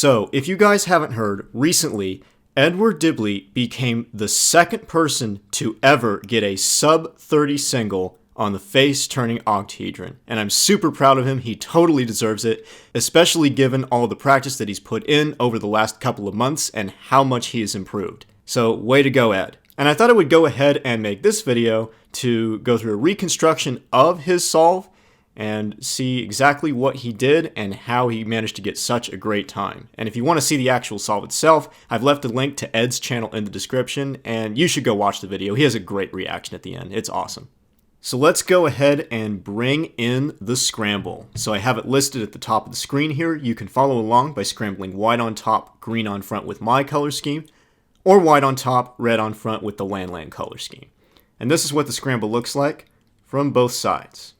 So, if you guys haven't heard, recently, Edward Dibley became the second person to ever get a sub-30 single on the face-turning octahedron. And I'm super proud of him. He totally deserves it, especially given all the practice that he's put in over the last couple of months and how much he has improved. So, way to go, Ed. And I thought I would go ahead and make this video to go through a reconstruction of his solve and see exactly what he did and how he managed to get such a great time. And if you want to see the actual solve itself, I've left a link to Ed's channel in the description, and you should go watch the video. He has a great reaction at the end. It's awesome. So let's go ahead and bring in the scramble. So I have it listed at the top of the screen here. You can follow along by scrambling white on top, green on front with my color scheme, or white on top, red on front with the land color scheme. And this is what the scramble looks like from both sides.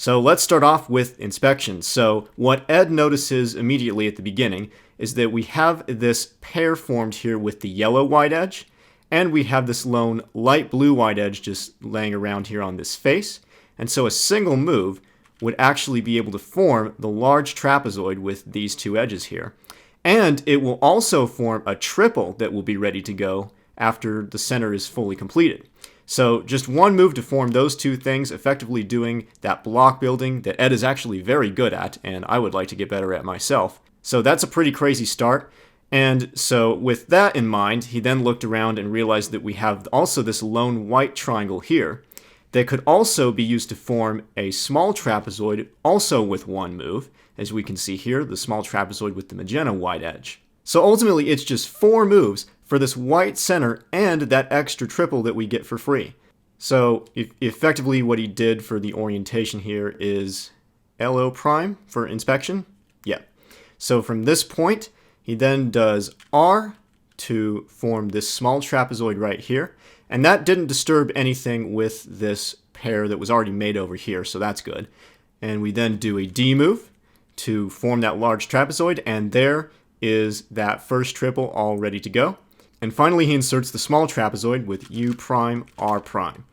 So let's start off with inspection. So what Ed notices immediately at the beginning is that we have this pair formed here with the yellow white edge, and we have this lone light blue white edge just laying around here on this face. And so a single move would actually be able to form the large trapezoid with these two edges here. And it will also form a triple that will be ready to go after the center is fully completed. So just one move to form those two things, effectively doing that block building that Ed is actually very good at, and I would like to get better at myself. So that's a pretty crazy start. And so with that in mind, he then looked around and realized that we have also this lone white triangle here that could also be used to form a small trapezoid, also with one move, as we can see here, the small trapezoid with the magenta white edge. So ultimately, it's just 4 moves for this white center and that extra triple that we get for free. So effectively what he did for the orientation here is LO prime for inspection. Yeah. So from this point, he then does R to form this small trapezoid right here. And that didn't disturb anything with this pair that was already made over here, so that's good. And we then do a D move to form that large trapezoid, and there is that first triple all ready to go. And finally, he inserts the small trapezoid with U prime, R prime.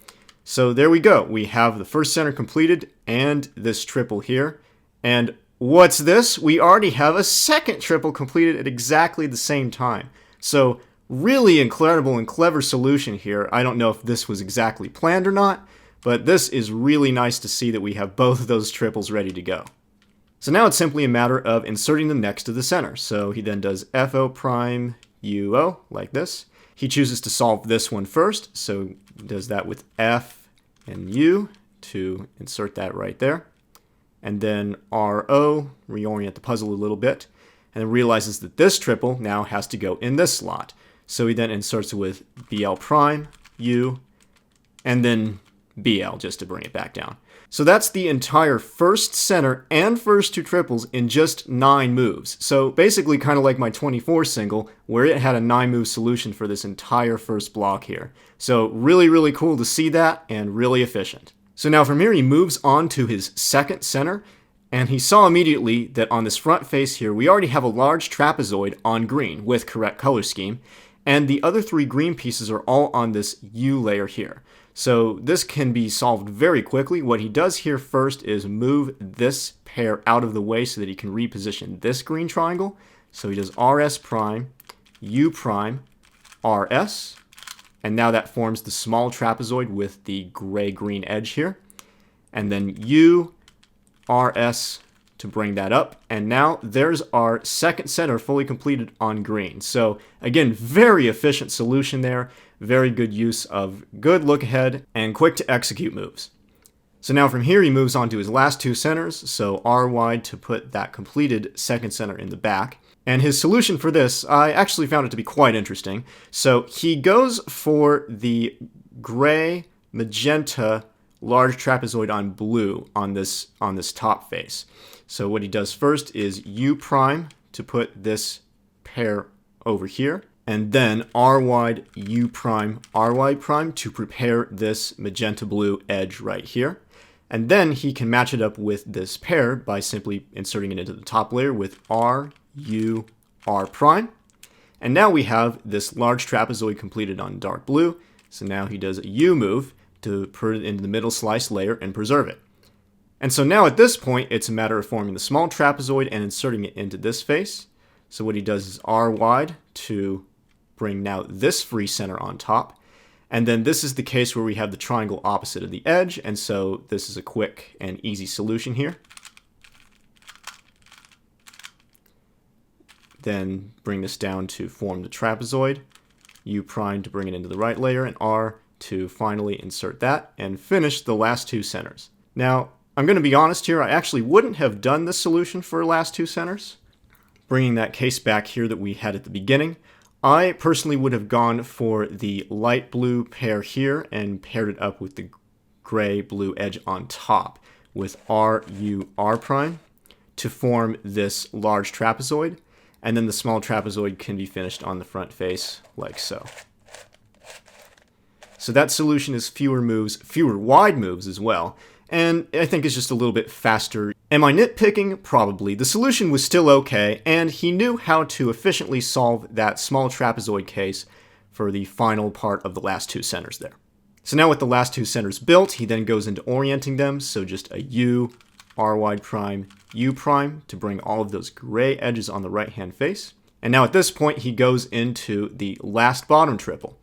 So there we go. We have the first center completed and this triple here. And what's this? We already have a second triple completed at exactly the same time. So really incredible and clever solution here. I don't know if this was exactly planned or not, but this is really nice to see that we have both of those triples ready to go. So now it's simply a matter of inserting them next to the center. So he then does FO prime UO like this. He chooses to solve this one first, so he does that with F and U to insert that right there. And then RO, reorient the puzzle a little bit, and then realizes that this triple now has to go in this slot. So he then inserts it with BL prime, U, and then BL just to bring it back down. So that's the entire first center and first two triples in just 9 moves. So basically kind of like my 24 single, where it had a 9-move solution for this entire first block here. So really, really cool to see that, and really efficient. So now from here he moves on to his second center, and he saw immediately that on this front face here, we already have a large trapezoid on green with correct color scheme, and the other 3 green pieces are all on this U layer here. So this can be solved very quickly. What he does here first is move this pair out of the way so that he can reposition this green triangle. So he does RS prime, U prime, RS, and now that forms the small trapezoid with the gray-green edge here. And then U, RS to bring that up. And now there's our second center fully completed on green. So again, very efficient solution there. Very good use of good look ahead and quick to execute moves. So now from here he moves on to his last 2 centers, so R wide to put that completed second center in the back. And his solution for this, I actually found it to be quite interesting. So he goes for the gray magenta large trapezoid on blue on this top face. So what he does first is U prime to put this pair over here, and then R wide, U prime, R wide prime to prepare this magenta blue edge right here. And then he can match it up with this pair by simply inserting it into the top layer with R, U, R prime. And now we have this large trapezoid completed on dark blue. So now he does a U move to put it into the middle slice layer and preserve it. And so now at this point, it's a matter of forming the small trapezoid and inserting it into this face. So what he does is R wide to bring now this free center on top. And then this is the case where we have the triangle opposite of the edge, and so this is a quick and easy solution here. Then bring this down to form the trapezoid, U prime to bring it into the right layer, and R to finally insert that, and finish the last two centers. Now, I'm going to be honest here, I actually wouldn't have done this solution for last two centers. Bringing that case back here that we had at the beginning, I personally would have gone for the light blue pair here and paired it up with the gray blue edge on top with R, U, R prime to form this large trapezoid, and then the small trapezoid can be finished on the front face like so. So that solution is fewer moves, fewer wide moves as well, and I think it's just a little bit faster. Am I nitpicking? Probably. The solution was still okay, and he knew how to efficiently solve that small trapezoid case for the final part of the last two centers there. So now with the last two centers built, he then goes into orienting them, so just a U, R wide prime, U prime to bring all of those gray edges on the right-hand face. And now at this point, he goes into the last bottom triple.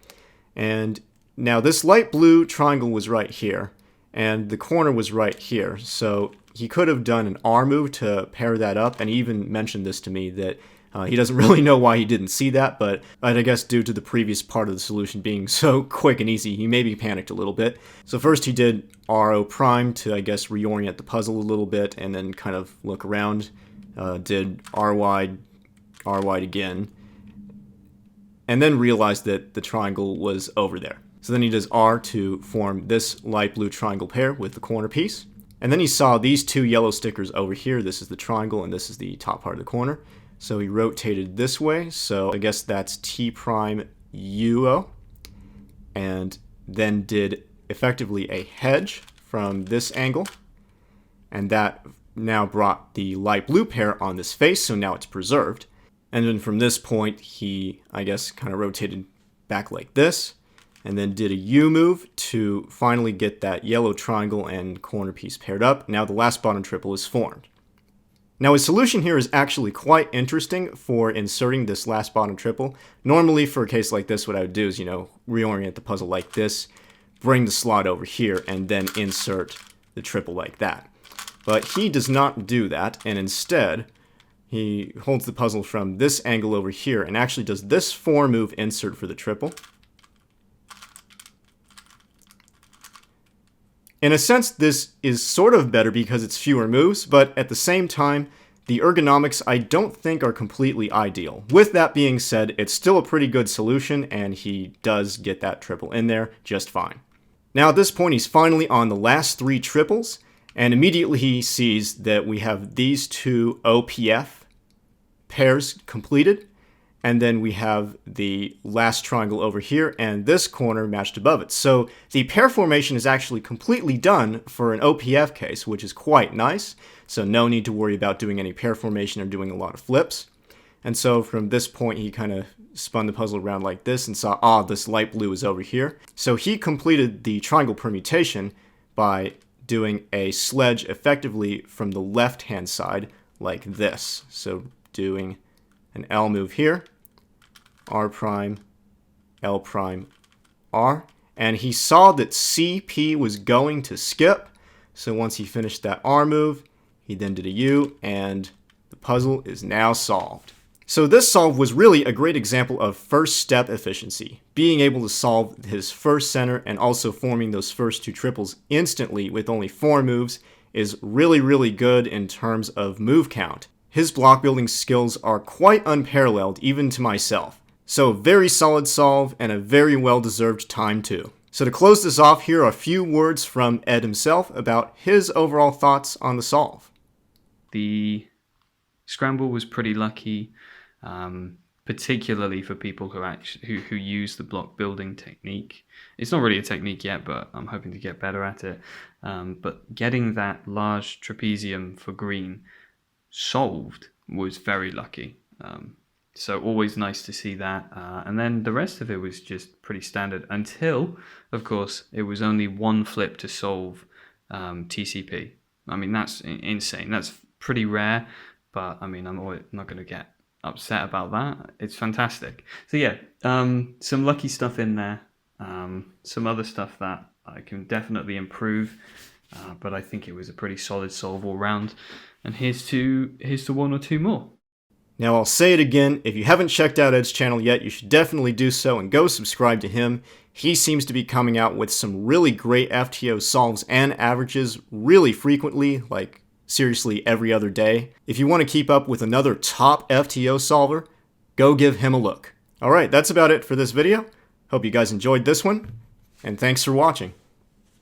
And now this light blue triangle was right here, and the corner was right here, so he could have done an R move to pair that up, and he even mentioned this to me that he doesn't really know why he didn't see that, but I guess due to the previous part of the solution being so quick and easy, he maybe panicked a little bit. So first he did RO prime to, I guess, reorient the puzzle a little bit, and then kind of look around, did R wide again, and then realized that the triangle was over there. So then he does R to form this light blue triangle pair with the corner piece. And then he saw these two yellow stickers over here. This is the triangle and this is the top part of the corner. So he rotated this way. So I guess that's T prime UO. And then did effectively a hedge from this angle. And that now brought the light blue pair on this face. So now it's preserved. And then from this point, he, I guess, kind of rotated back like this. And then did a U move to finally get that yellow triangle and corner piece paired up. Now the last bottom triple is formed. Now his solution here is actually quite interesting for inserting this last bottom triple. Normally for a case like this, what I would do is, reorient the puzzle like this, bring the slot over here, and then insert the triple like that. But he does not do that, and instead, he holds the puzzle from this angle over here and actually does this 4-move insert for the triple. In a sense, this is sort of better because it's fewer moves, but at the same time, the ergonomics I don't think are completely ideal. With that being said, it's still a pretty good solution, and he does get that triple in there just fine. Now at this point, he's finally on the last 3 triples, and immediately he sees that we have these two OPF pairs completed, and then we have the last triangle over here and this corner matched above it. So the pair formation is actually completely done for an OPF case, which is quite nice. So no need to worry about doing any pair formation or doing a lot of flips. And so from this point, he kind of spun the puzzle around like this and saw, this light blue is over here. So he completed the triangle permutation by doing a sledge effectively from the left-hand side like this. So doing an L move here, R prime, L prime, R, and he saw that CP was going to skip, so once he finished that R move, he then did a U, and the puzzle is now solved. So this solve was really a great example of first step efficiency, being able to solve his first center and also forming those first 2 triples instantly with only 4 moves is really, really good in terms of move count. His block building skills are quite unparalleled even to myself. So very solid solve and a very well-deserved time too. So to close this off, here are a few words from Ed himself about his overall thoughts on the solve. The scramble was pretty lucky, particularly for people who use the block building technique. It's not really a technique yet, but I'm hoping to get better at it. But getting that large trapezium for green solved was very lucky. So always nice to see that. And then the rest of it was just pretty standard until, of course, it was only 1 flip to solve TCP. I mean, that's insane. That's pretty rare, but I mean, I'm not going to get upset about that. It's fantastic. So yeah, some lucky stuff in there. Some other stuff that I can definitely improve, but I think it was a pretty solid solve all round. And here's to one or two more. Now I'll say it again, if you haven't checked out Ed's channel yet, you should definitely do so and go subscribe to him. He seems to be coming out with some really great FTO solves and averages really frequently, like seriously every other day. If you want to keep up with another top FTO solver, go give him a look. Alright, that's about it for this video. Hope you guys enjoyed this one, and thanks for watching.